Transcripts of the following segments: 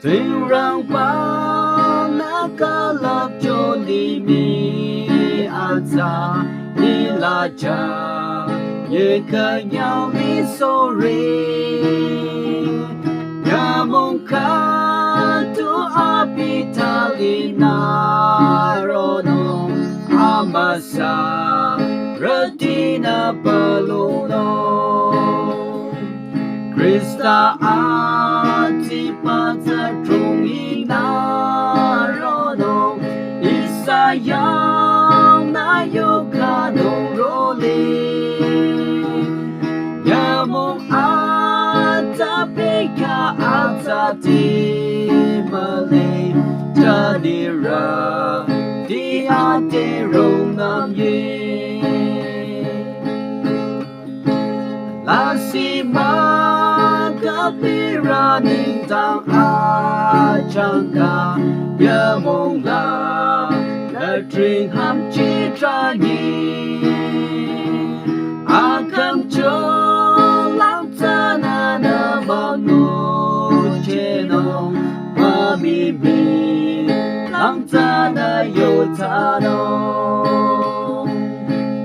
tuy rằng bao na cả lập cho đi mi aza đi là cha ye cơ nhau mi sorry ya mong ka tu apitalina rono amasa retina paluno Krista ati pata trung ina rono isayang na yoga no roli yamong ata peka ata ti mali jadira di ate rong nam ye la si ma kapira nintang achanga yamong la tring ham chi tra nhi akam cho lang ta na na manu cheno ma mi mi lang ta na yo ta no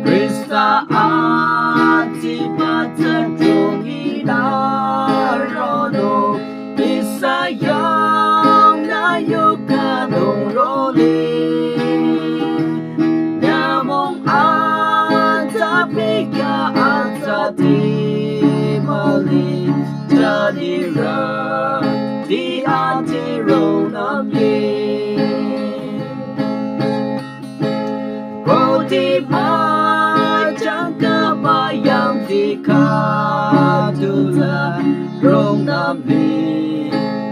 Krista ati pata trung ina rono isayang na yoga no roli yamong ata pika ata di mali jadira di ate ronam ye roti ma chẳng cơ bayang di kadula rong nam vi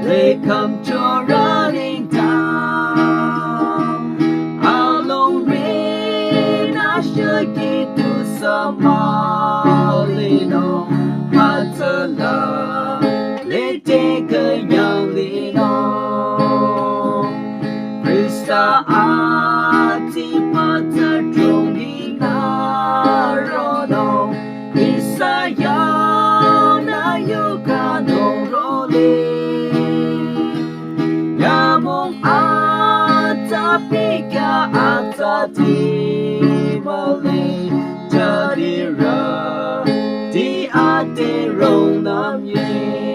lê cầm cho ra đình tang along rin asher gitu samalino hatala lê te kenyang lino Krista ati pata trung ina rono isayang na yoga no roli yamong ata pika ata ti mali jadira di ate rong nam ye